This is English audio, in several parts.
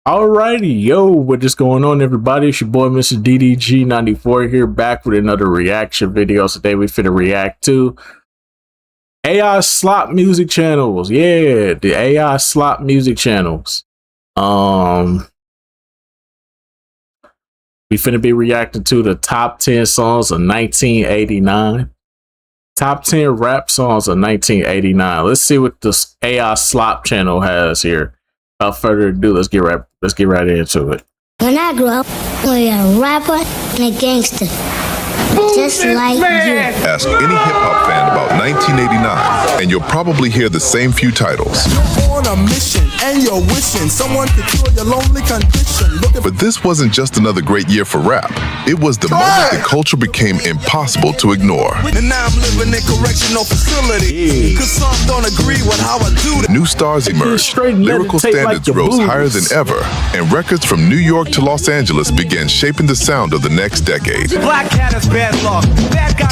Alrighty, yo, what is going on, everybody? It's your boy, Mr. DDG94 here, back with another reaction video. Today we finna react to AI slop music channels. Yeah, the AI slop music channels. We finna be reacting to the top 10 songs of 1989. Top 10 rap songs of 1989. Let's see what this AI slop channel has here. Without further ado, let's get right into it. When I grew up, we a rapper and a gangster, just like you. Ask any hip-hop fan about 1989, and you'll probably hear the same few titles. You're on a mission, and you're wishing someone could cure your lonely condition. But this wasn't just another great year for rap. It was the moment the culture became impossible to ignore. And now I'm living in correctional facility, cause some don't agree with how I do it. New stars emerged, lyrical standards rose higher than ever, and records from New York to Los Angeles began shaping the sound of the next decade. Black cat is bad luck. Bad guy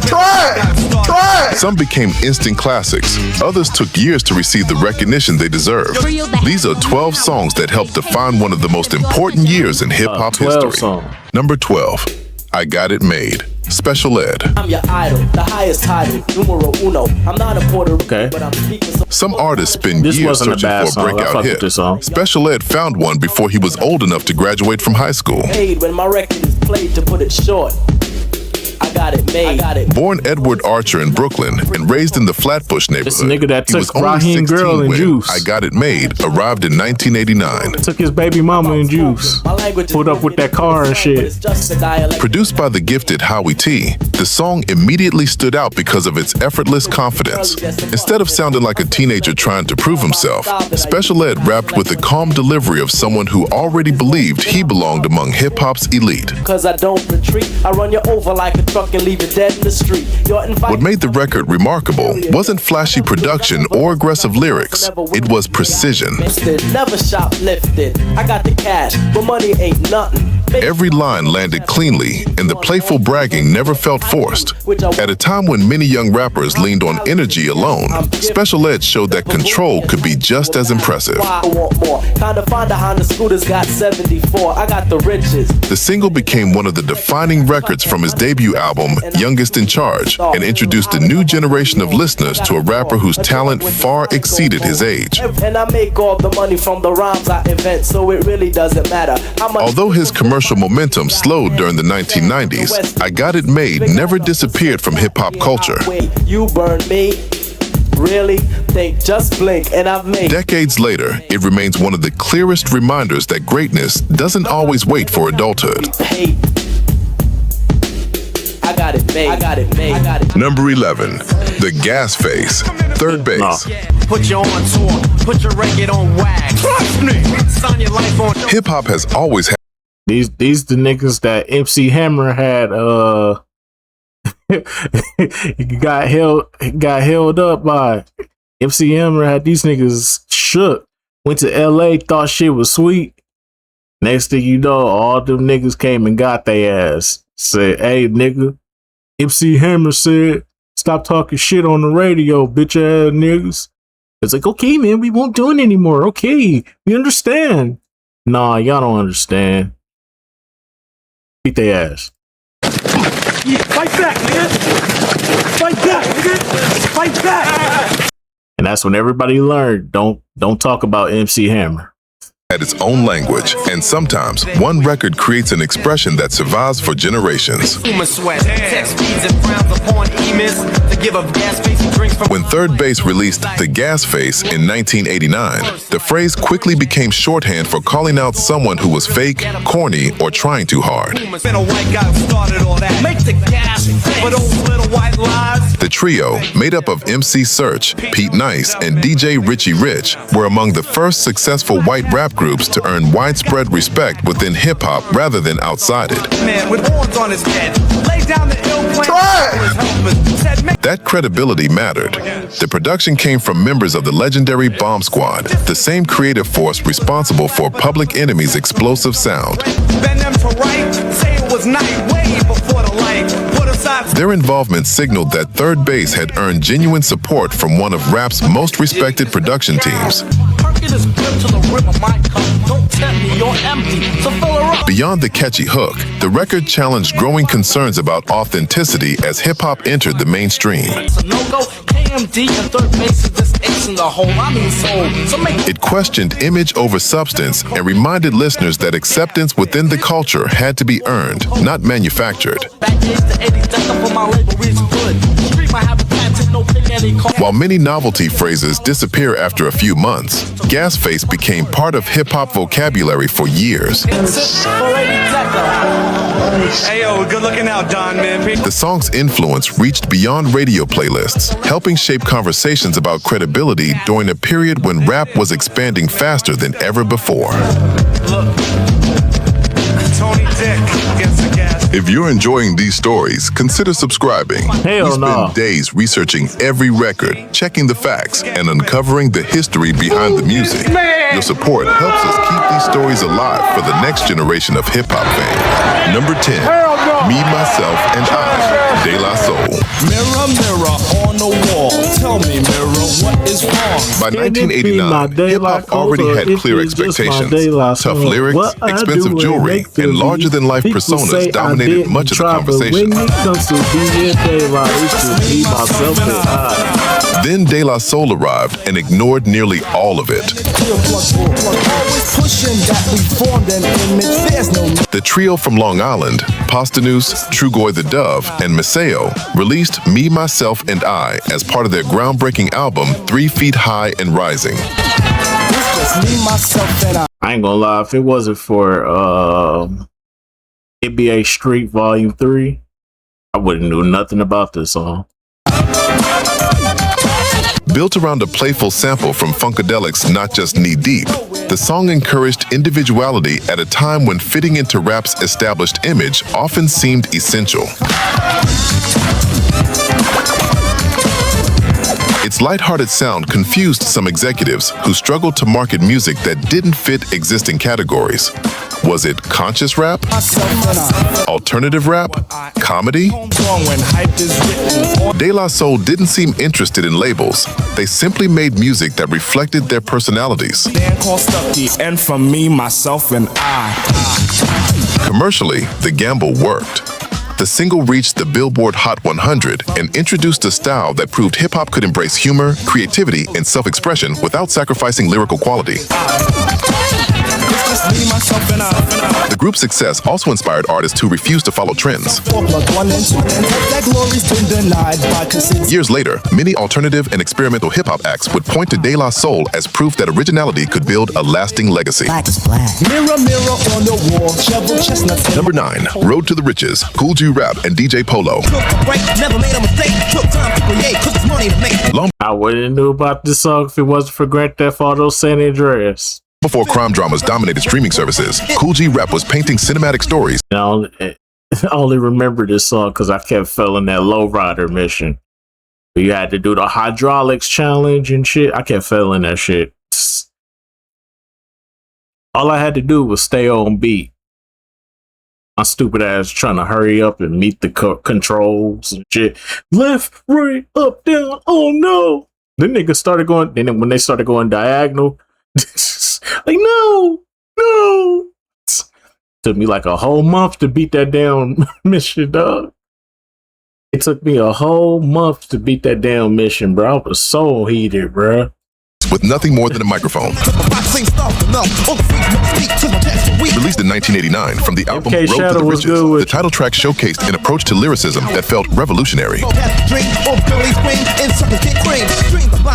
Try it! Some became instant classics. Others took years to receive the recognition they deserved. These are 12 songs that helped define one of the most important years in hip-hop history. Number 12, I Got It Made, Special Ed. I'm your idol, the highest title, numero uno. I'm not a Puerto Rican, but I'm speaking. Some artists spend years searching for a breakout hit. Special Ed found one before he was old enough to graduate from high school. When my record is played, to put it short, I got it made. Born Edward Archer in Brooklyn and raised in the Flatbush neighborhood, nigga that he was took only Raheem 16 girl and when Juice. I Got It Made arrived in 1989. Took his baby mama and Juice. Pulled up with that car and shit. Produced by the gifted Howie T, the song immediately stood out because of its effortless confidence. Instead of sounding like a teenager trying to prove himself, Special Ed rapped with the calm delivery of someone who already believed he belonged among hip-hop's elite. Cause I don't retreat, I run you over like a truck and leave you dead in the street. What made the record remarkable wasn't flashy production or aggressive lyrics, it was precision. Never shoplifted, I got the cash, but money ain't nothing. Every line landed cleanly, and the playful bragging never felt forced. At a time when many young rappers leaned on energy alone, Special Ed showed that control could be just as impressive. The single became one of the defining records from his debut album, Youngest in Charge, and introduced a new generation of listeners to a rapper whose talent far exceeded his age. And I make all the money from the rhymes I invent, so it really doesn't matter. Although his commercial momentum slowed during the 1990s, I Got It Made never disappeared from hip-hop culture. You burn me? Really? Think, just blink and I've made. Decades later, it remains one of the clearest reminders that greatness doesn't always wait for adulthood. I got it made. I got it made. I got it. Number 11, The Gas Face, Third Base. Put you on tour, put your record on wax. Trust me, sign your life on. Hip-hop has always had These the niggas that MC Hammer had got held up by. MC Hammer had these niggas shook. Went to LA, thought shit was sweet. Next thing you know, all them niggas came and got their ass. Said, hey nigga, MC Hammer said, stop talking shit on the radio, bitch ass niggas. It's like, okay man, we won't do it anymore. Okay, we understand. Nah, y'all don't understand. Beat their ass. Yeah, fight back, man. Fight back, nigga. Fight back. And that's when everybody learned, don't talk about MC Hammer. Had its own language, and sometimes one record creates an expression that survives for generations. When Third Base released The Gas Face in 1989, the phrase quickly became shorthand for calling out someone who was fake, corny, or trying too hard. The trio, made up of MC Search, Pete Nice, and DJ Richie Rich, were among the first successful white rap groups to earn widespread respect within hip-hop rather than outside it. That credibility mattered. The production came from members of the legendary Bomb Squad, the same creative force responsible for Public Enemy's explosive sound. Their involvement signaled that Third Base had earned genuine support from one of rap's most respected production teams. Beyond the catchy hook, the record challenged growing concerns about authenticity as hip-hop entered the mainstream. It questioned image over substance and reminded listeners that acceptance within the culture had to be earned, not manufactured. While many novelty phrases disappear after a few months, gas face became part of hip-hop vocabulary for years. Hey yo, good looking out, Don, man. The song's influence reached beyond radio playlists, helping shape conversations about credibility during a period when rap was expanding faster than ever before. Tony Dick gets the gas. If you're enjoying these stories, consider subscribing. Hell We spend no. days researching every record, checking the facts, and uncovering the history behind the music. Your support helps us keep these stories alive for the next generation of hip-hop fans. Number 10, Me, Myself, and I, De La Soul. Mirror, mirror on the wall, tell me, mirror, what is wrong? By Can it be my 1989, De La hip-hop Soul, already or had if clear it's just my expectations. De La Tough Soul? lyrics, What I expensive do jewelry, make feel and larger-than-life people personas say I dominated didn't much of the try, but conversation. when it comes to being De La, it's just me, myself, and I. Then De La Soul arrived and ignored nearly all of it. Always pushing that we formed an image. There's no The trio from Long Island, Posdnuos, Trugoy the Dove, and Maceo, released Me, Myself, and I as part of their groundbreaking album 3 Feet High and Rising. just me, myself, and I. I ain't gonna lie, if it wasn't for N.W.A. Street Volume 3, I wouldn't know nothing about this song. Built around a playful sample from Funkadelic's Not Just Knee Deep, the song encouraged individuality at a time when fitting into rap's established image often seemed essential. Its lighthearted sound confused some executives who struggled to market music that didn't fit existing categories. Was it conscious rap? Alternative rap? Comedy? De La Soul didn't seem interested in labels. They simply made music that reflected their personalities. And for me, myself, and I. Commercially, the gamble worked. The single reached the Billboard Hot 100 and introduced a style that proved hip-hop could embrace humor, creativity, and self-expression without sacrificing lyrical quality. The group's success also inspired artists who refused to follow trends. Years later, many alternative and experimental hip-hop acts would point to De La Soul as proof that originality could build a lasting legacy. Mirror, mirror on the wall, shovel chestnuts. Number 9, Road to the Riches, Kool Rap and DJ Polo. Long I wouldn't have knew about this song if it wasn't for Grand Theft Auto San Andreas. before crime dramas dominated streaming services, Kool Rap was painting cinematic stories. I only remember this song because I kept failing that lowrider mission. You had to do the hydraulics challenge and shit. I kept failing that shit. All I had to do was stay on beat. My stupid ass trying to hurry up and meet the controls and shit. Left, right, up, down. Oh no! Then niggas started going. Then when they started going diagonal, like no. Took me like a whole month to beat that damn mission, dog. It took me a whole month to beat that damn mission, bro. I was so heated, bro. With nothing more than a microphone. Released in 1989 from the album Road to the Riches, the title track showcased an approach to lyricism that felt revolutionary.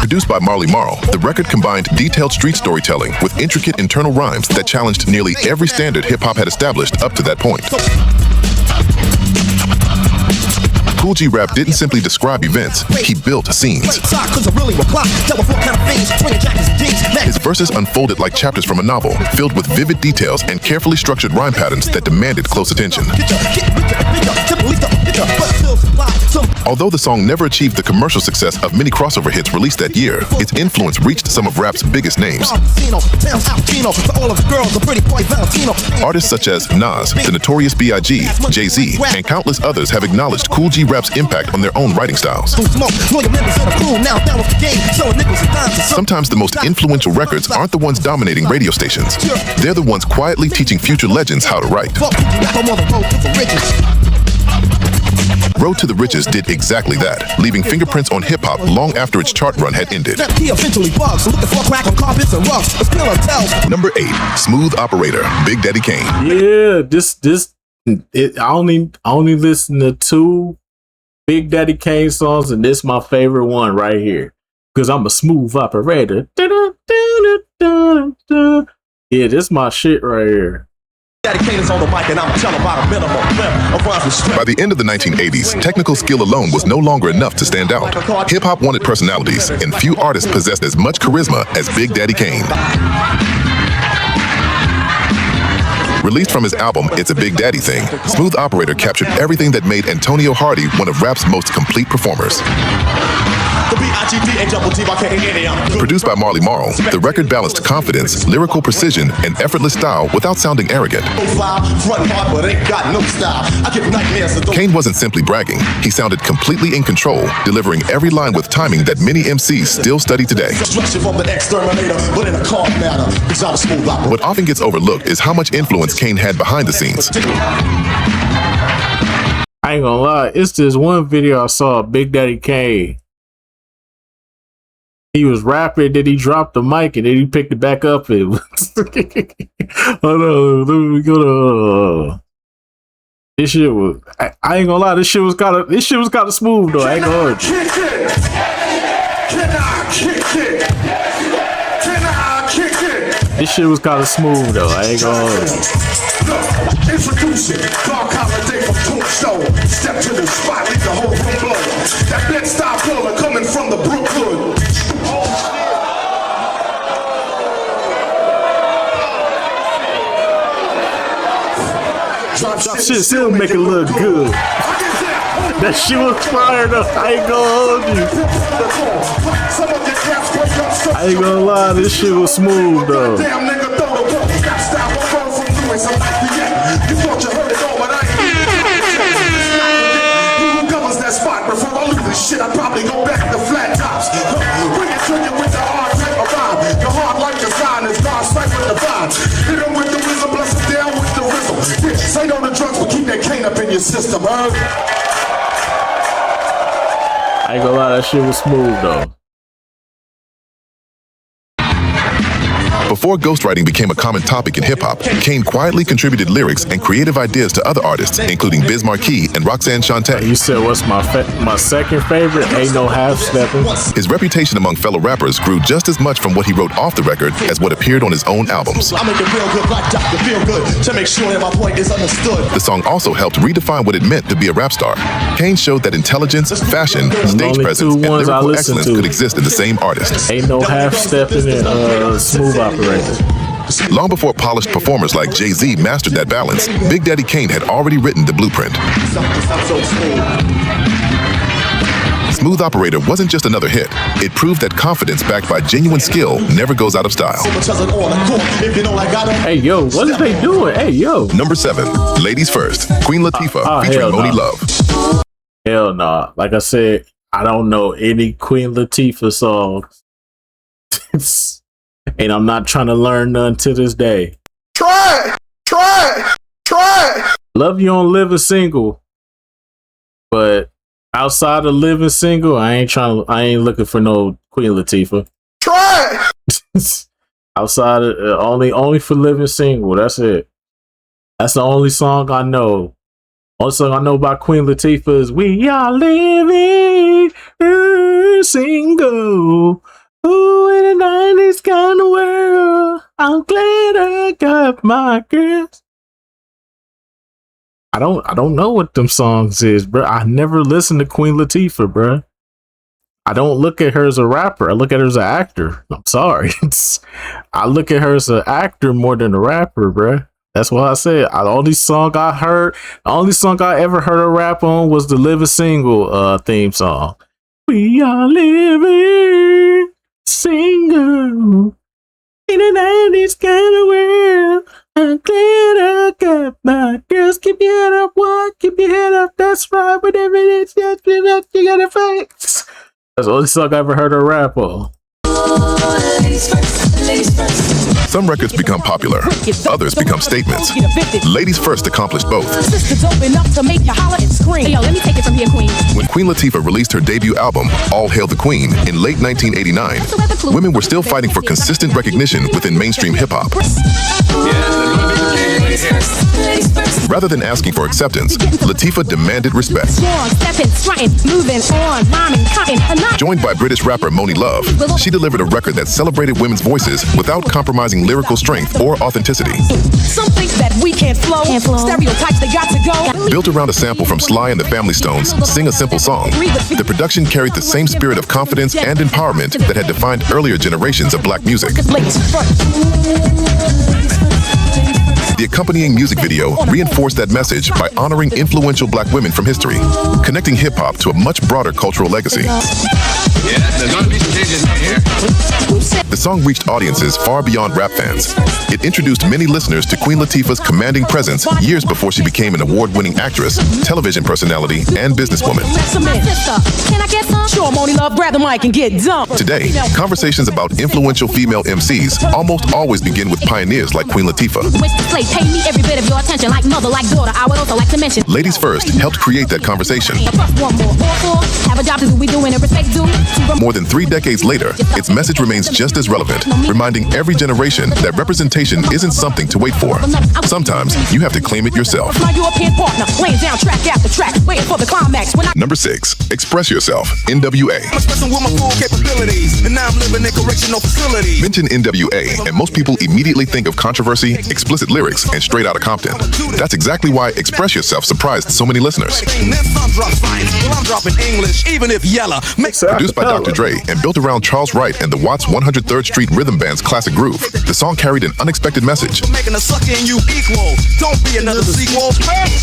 Produced by Marley Marl, the record combined detailed street storytelling with intricate internal rhymes that challenged nearly every standard hip-hop had established up to that point. Kool Rap didn't simply describe events, he built scenes. His verses unfolded like chapters from a novel, filled with vivid details and carefully structured rhyme patterns that demanded close attention. Although the song never achieved the commercial success of many crossover hits released that year, its influence reached some of rap's biggest names. Artists such as Nas, The Notorious B.I.G., Jay-Z, and countless others have acknowledged Kool rap's impact on their own writing styles. Sometimes the most influential records aren't the ones dominating radio stations. They're the ones quietly teaching future legends how to write. Road to the Riches did exactly that, leaving fingerprints on hip-hop long after its chart run had ended. Number 8, Smooth Operator, Big Daddy Kane. Yeah, I only listen to 2 Big Daddy Kane songs, and this is my favorite one right here. Because I'm a smooth operator. Yeah, this is my shit right here. By the end of the 1980s, technical skill alone was no longer enough to stand out. Hip-hop wanted personalities, and few artists possessed as much charisma as Big Daddy Kane. Released from his album It's a Big Daddy Thing, Smooth Operator captured everything that made Antonio Hardy one of rap's most complete performers. Produced by Marley Marl, the record balanced confidence, lyrical precision, and effortless style without sounding arrogant. Kane wasn't simply bragging, he sounded completely in control, delivering every line with timing that many MCs still study today. What often gets overlooked is how much influence Kane had behind the scenes. I ain't gonna lie, it's this one video I saw of Big Daddy Kane. He was rapping, then he dropped the mic, and then he picked it back up. And hold on, let me go to. This shit was. I ain't gonna lie, this shit was kind of smooth though. I ain't gonna hold you. This shit was kind of smooth though. I ain't gonna hold you. Introducing Dark Holiday from Tombstone. Step to the spot, leave the whole room blown. That Bed-Stuy baller coming from the Brooklyn. Drop shit still make it look good. That shit was fire though. I ain't gonna hold you. I ain't gonna lie, this shit was smooth though. Damn nigga, throw the ball. Got style, I'm from Louis. I'm like the you thought you heard it all, but I ain't. Who covers that spot before I lose this shit? I'd probably go back to flat tops. Bring it to you with the hard type of rhyme. The hard like design is God cypher the vibe. Hit him with the rhythm, bless him down with the rhythm. Yeah, say no to drugs, but keep that cane up in your system, huh? I ain't gonna lie, that shit was smooth though. Before ghostwriting became a common topic in hip-hop, Kane quietly contributed lyrics and creative ideas to other artists, including Biz Markie and Roxanne Shante. You said what's my second favorite? Ain't No Half-Stepping. His reputation among fellow rappers grew just as much from what he wrote off the record as what appeared on his own albums. I make it real good, black doctor, feel good, to make sure that my point is understood. The song also helped redefine what it meant to be a rap star. Kane showed that intelligence, fashion, stage presence, and lyrical excellence could exist in the same artist. Ain't No Half-Stepping and Smooth Operator. Long before polished performers like Jay-Z mastered that balance, Big Daddy Kane had already written the blueprint. Smooth Operator wasn't just another hit. It proved that confidence backed by genuine skill never goes out of style. Hey, yo, what is they doing? Hey, yo. Number 7, Ladies First, Queen Latifah featuring Moni Love. Hell nah. Like I said, I don't know any Queen Latifah songs. And I'm not trying to learn none to this day. Try. Love You on Living Single. But outside of Living Single, I ain't looking for no Queen Latifah. Try. Outside of only for Living Single. That's it. That's the only song I know. Only song I know about Queen Latifah is We Are Living Single. Ooh, in the 90s kind of world, I'm glad I got my girls. I don't know what them songs is, bro. I never listened to Queen Latifah, bro. I don't look at her as a rapper. I look at her as an actor. I'm sorry. I look at her as an actor more than a rapper, bro. That's what I said. The only song I ever heard her rap on was the Living Single theme song. We are living single in the 90s kind of world. I'm glad I got my girls. Keep your head up, what? Keep your head up. That's right. Whatever it is, yeah. That's the only song I ever heard her rap on. Some records become popular, others become statements. Ladies First accomplished both. When Queen Latifah released her debut album, All Hail the Queen, in late 1989, women were still fighting for consistent recognition within mainstream hip-hop. Rather than asking for acceptance, Latifah demanded respect. Joined by British rapper Moni Love, she delivered a record that celebrated women's voices without compromising lyrical strength or authenticity. Built around a sample from Sly and the Family Stone's Sing a Simple Song, the production carried the same spirit of confidence and empowerment that had defined earlier generations of black music. The accompanying music video reinforced that message by honoring influential black women from history, connecting hip-hop to a much broader cultural legacy. The song reached audiences far beyond rap fans. It introduced many listeners to Queen Latifah's commanding presence years before she became an award-winning actress, television personality, and businesswoman. Today, conversations about influential female MCs almost always begin with pioneers like Queen Latifah. Pay me every bit of your attention, like mother, like daughter. I would also like to mention Ladies First helped create that conversation. Have a job to do, we doing it, respect due. More than 3 decades later, its message remains just as relevant, reminding every generation that representation isn't something to wait for. Sometimes you have to claim it yourself. Number 6, Express Yourself, N.W.A. Mention N.W.A. and most people immediately think of controversy, explicit lyrics, and straight out of Compton. That's exactly why Express Yourself surprised so many listeners. Produced by Dr. Dre and built around Charles Wright and the Watts 103rd Street Rhythm Band's classic groove, the song carried an unexpected message.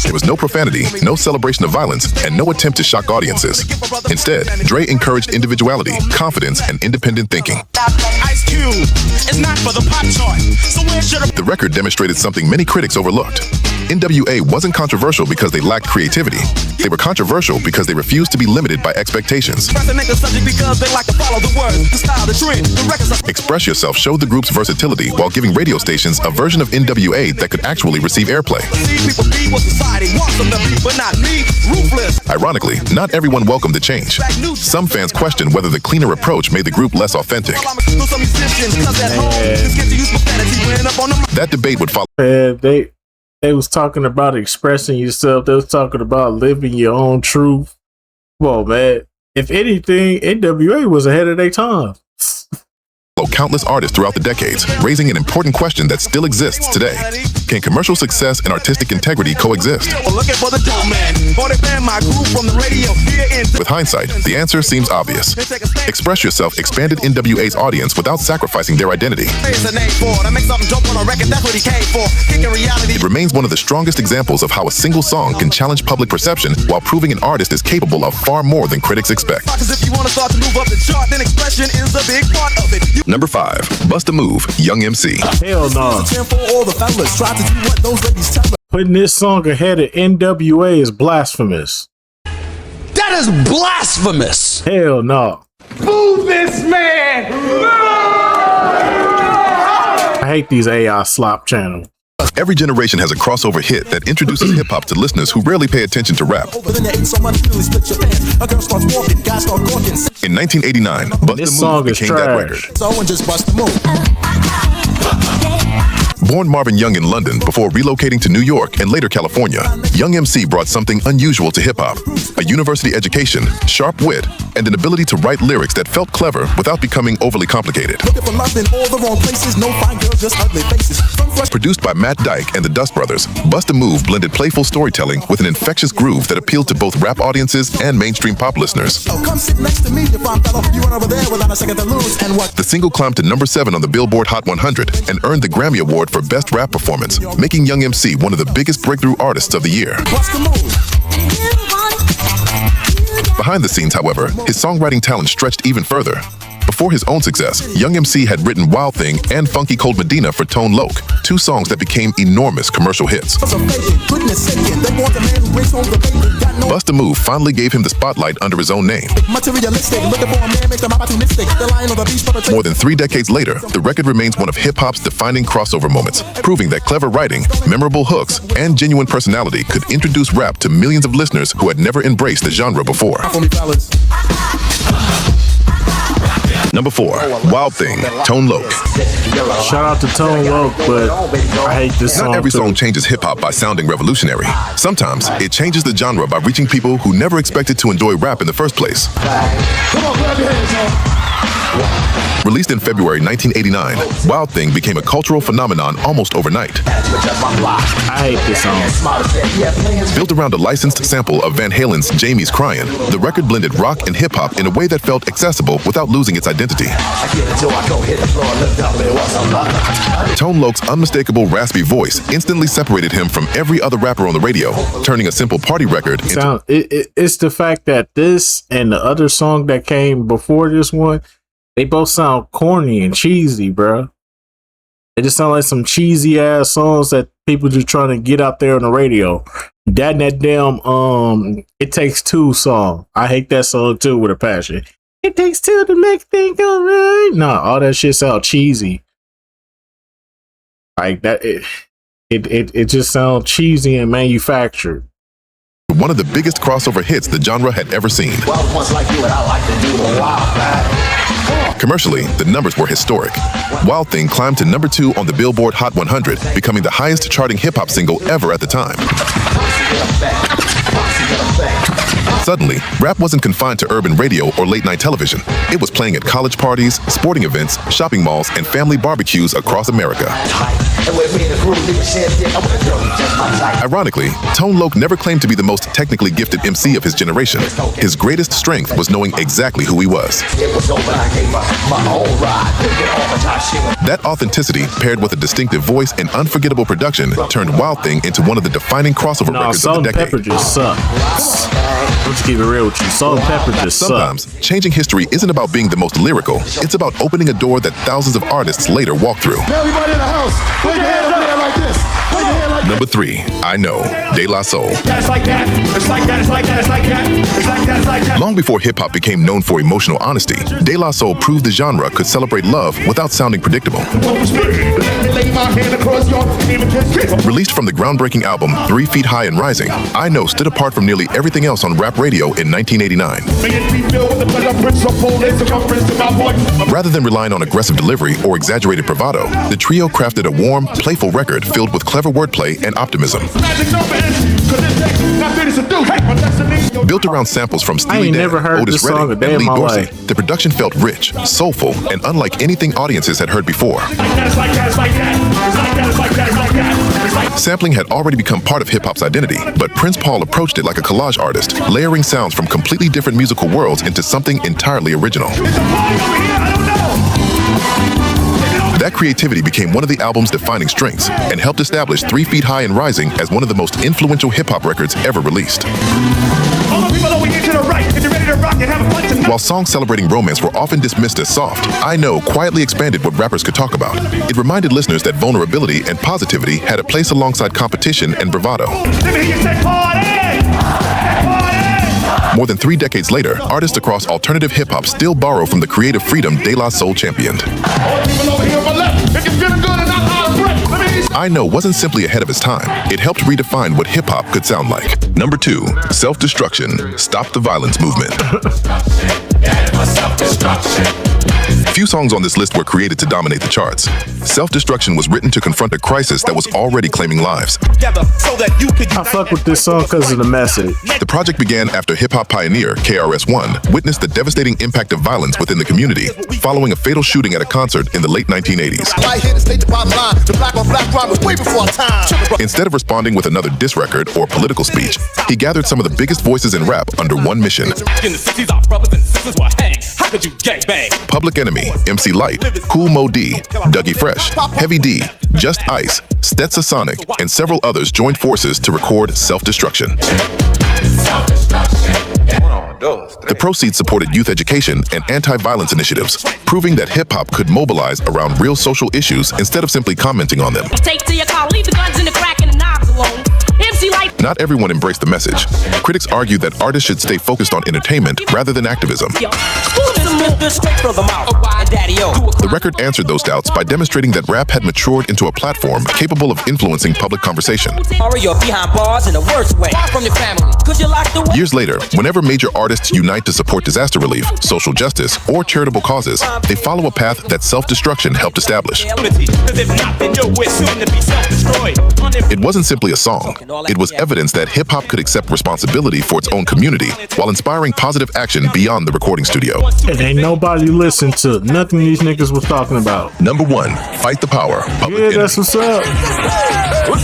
There was no profanity, no celebration of violence, and no attempt to shock audiences. Instead, Dre encouraged individuality, confidence, and independent thinking. The record demonstrated something many critics overlooked. N.W.A. wasn't controversial because they lacked creativity. They were controversial because they refused to be limited by expectations. Express Yourself showed the group's versatility while giving radio stations a version of N.W.A. that could actually receive airplay. Ironically, not everyone welcomed the change. Some fans questioned whether the cleaner approach made the group less authentic. That debate would follow. They was talking about expressing yourself. They was talking about living your own truth. Well, man, if anything, N.W.A. was ahead of their time. Countless artists throughout the decades, raising an important question that still exists today. Can commercial success and artistic integrity coexist? With hindsight, the answer seems obvious. Express Yourself expanded N.W.A.'s audience without sacrificing their identity. It remains one of the strongest examples of how a single song can challenge public perception while proving an artist is capable of far more than critics expect. Number 5, Bust a Move, Young MC. Hell no. Putting this song ahead of N.W.A. is blasphemous. That is blasphemous. Hell no. Move this man! I hate these AI slop channels. Every generation has a crossover hit that introduces hip-hop to listeners who rarely pay attention to rap. In 1989, Bust a Move became that record. Born Marvin Young in London before relocating to New York and later California, Young MC brought something unusual to hip-hop: a university education, sharp wit, and an ability to write lyrics that felt clever without becoming overly complicated. Produced by Matt Dyke and the Dust Brothers, Bust a Move blended playful storytelling with an infectious groove that appealed to both rap audiences and mainstream pop listeners. The single climbed to number 7 on the Billboard Hot 100 and earned the Grammy Award for Best Rap Performance, making Young MC one of the biggest breakthrough artists of the year. Behind the scenes, however, his songwriting talent stretched even further. Before his own success, Young MC had written Wild Thing and Funky Cold Medina for Tone Loc, two songs that became enormous commercial hits. Bust a Move finally gave him the spotlight under his own name. More than 3 decades later, the record remains one of hip-hop's defining crossover moments, proving that clever writing, memorable hooks, and genuine personality could introduce rap to millions of listeners who had never embraced the genre before. Number 4, Wild Thing, Tone Loc. Shout out to Tone Loc, but I hate this song. Not every too. song changes hip-hop by sounding revolutionary. Sometimes it changes the genre by reaching people who never expected to enjoy rap in the first place. Come on, grab your hands, y'all. Released in February 1989, Wild Thing became a cultural phenomenon almost overnight. I hate this song. Built around a licensed sample of Van Halen's Jamie's Cryin', the record blended rock and hip-hop in a way that felt accessible without losing its identity. Tone Loc's unmistakable raspy voice instantly separated him from every other rapper on the radio, turning a simple party record into... It's the fact that this and the other song that came before this one, they both sound corny and cheesy, bro. They just sound like some cheesy ass songs that people just trying to get out there on the radio. That damn It Takes Two song. I hate that song too with a passion. It takes two to make things go right. Nah, all that shit sound cheesy. Like that it just sounds cheesy and manufactured. One of the biggest crossover hits the genre had ever seen. Commercially, the numbers were historic. Wild Thing climbed to number 2 on the Billboard Hot 100, becoming the highest charting hip-hop single ever at the time. Suddenly, rap wasn't confined to urban radio or late-night television. It was playing at college parties, sporting events, shopping malls, and family barbecues across America. Ironically, Tone Loc never claimed to be the most technically gifted MC of his generation. His greatest strength was knowing exactly who he was. That authenticity, paired with a distinctive voice and unforgettable production, turned Wild Thing into one of the defining crossover records of the decade. Pepper just sucked. Let's keep it real with you. Salt and Pepper just Sometimes, changing history isn't about being the most lyrical. It's about opening a door that thousands of artists later walk through. Everybody in the house, put your hand up there like this. Put your hand like this. Number 3, I Know, De La Soul. It's like that. It's like that. It's like that. It's like that. It's like that. It's like that. Long before hip-hop became known for emotional honesty, De La Soul proved the genre could celebrate love without sounding predictable. Released from the groundbreaking album 3 Feet High and Rising, I Know stood apart from nearly everything else on rap radio in 1989. Rather than relying on aggressive delivery or exaggerated bravado, the trio crafted a warm, playful record filled with clever wordplay and optimism. Built around samples from Steely Dan, Otis Redding, and Lee Dorsey, the production felt rich, soulful, and unlike anything audiences had heard before. Sampling had already become part of hip-hop's identity, but Prince Paul approached it like a collage artist, layering sounds from completely different musical worlds into something entirely original. That creativity became one of the album's defining strengths and helped establish 3 Feet High and Rising as one of the most influential hip-hop records ever released. While songs celebrating romance were often dismissed as soft, I Know quietly expanded what rappers could talk about. It reminded listeners that vulnerability and positivity had a place alongside competition and bravado. More than 3 decades later, artists across alternative hip-hop still borrow from the creative freedom De La Soul championed. I Know wasn't simply ahead of its time. It helped redefine what hip-hop could sound like. Number 2, Self-Destruction, Stop the Violence Movement. Few songs on this list were created to dominate the charts. Self-Destruction was written to confront a crisis that was already claiming lives. I fuck with this song because of the message. The project began after hip-hop pioneer KRS-One witnessed the devastating impact of violence within the community following a fatal shooting at a concert in the late 1980s. Instead of responding with another diss record or political speech, he gathered some of the biggest voices in rap under one mission. Public Enemy, MC Lyte, Kool Mo D, Dougie Fresh, Heavy D, Just Ice, Stetsa Sonic, and several others joined forces to record Self-Destruction. The proceeds supported youth education and anti-violence initiatives, proving that hip-hop could mobilize around real social issues instead of simply commenting on them. Take to your car, leave the guns in the crack and the knobs alone. MC like Not everyone embraced the message. Critics argue that artists should stay focused on entertainment rather than activism. The record answered those doubts by demonstrating that rap had matured into a platform capable of influencing public conversation. Years later, whenever major artists unite to support disaster relief, social justice, or charitable causes, they follow a path that self-destruction helped establish. It wasn't simply a song. It was evidence that hip-hop could accept responsibility for its own community while inspiring positive action beyond the recording studio. And ain't nobody listened to nothing these niggas was talking about. Number 1, Fight the Power. Yeah, that's what's up.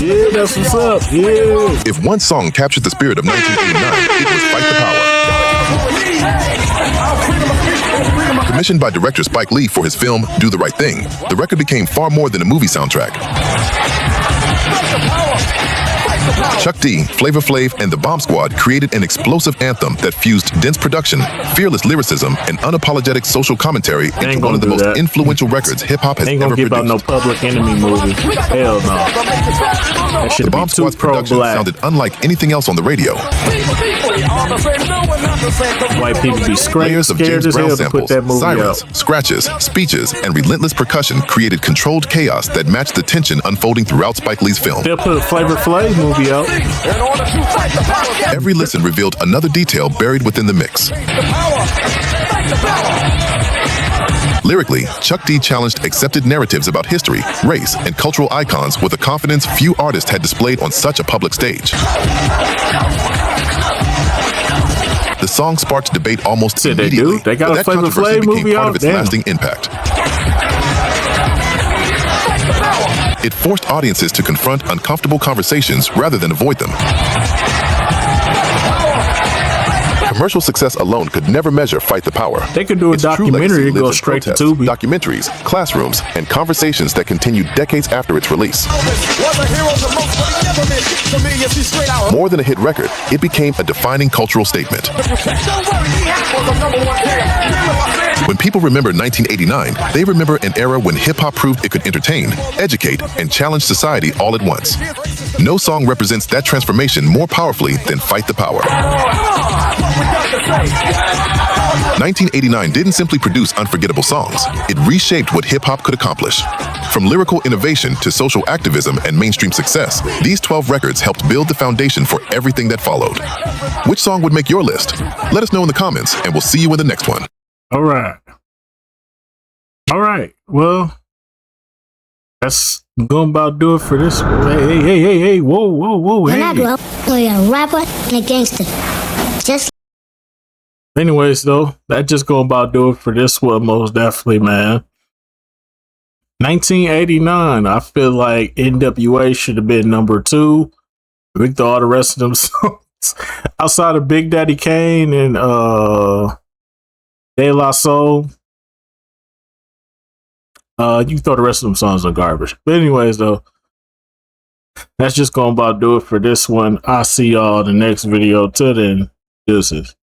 Yeah, that's what's up. Yeah. If one song captured the spirit of 1989, it was Fight the Power. Commissioned by director Spike Lee for his film Do the Right Thing, the record became far more than a movie soundtrack. Chuck D, Flavor Flav, and the Bomb Squad created an explosive anthem that fused dense production, fearless lyricism, and unapologetic social commentary into one of the most influential records hip-hop has ever produced. Ain't gonna give out no Public Enemy movie. Hell no. That shit The Bomb Squad's production sounded unlike anything else on the radio. White people be Layers of scared James as Brown hell to put samples, that movie sirens, out. scratches, speeches, and relentless percussion created controlled chaos that matched the tension unfolding throughout Spike Lee's film. They'll put a Flavor Flav movie out. Every listen revealed another detail buried within the mix. Lyrically, Chuck D challenged accepted narratives about history, race, and cultural icons with a confidence few artists had displayed on such a public stage. The song sparked debate almost immediately, they got but a that Flavor controversy Flav became movie part out. of its Damn. lasting impact. It forced audiences to confront uncomfortable conversations rather than avoid them. Commercial success alone could never measure Fight the Power. They could do a Its true documentary legacy that lives goes in straight to protests, Tubi. documentaries, classrooms, and conversations that continued decades after its release. More than a hit record, it became a defining cultural statement. When people remember 1989, they remember an era when hip-hop proved it could entertain, educate, and challenge society all at once. No song represents that transformation more powerfully than Fight the Power. 1989 didn't simply produce unforgettable songs. It reshaped what hip-hop could accomplish. From lyrical innovation to social activism and mainstream success, these 12 records helped build the foundation for everything that followed. Which song would make your list? Let us know in the comments, and we'll see you in the next one. All right. Well, that's gonna about do it for this. Hey. Whoa. When I grew up, we a rapper and a gangster. Just Anyways, though, that just gonna about do it for this one, most definitely, man. 1989, I feel like N.W.A. should have been number 2. I think all the rest of them songs, outside of Big Daddy Kane and De La Soul, you can throw the rest of them songs on garbage. But anyways, though, that's just gonna about do it for this one. I'll see y'all in the next video. Till then, deuces.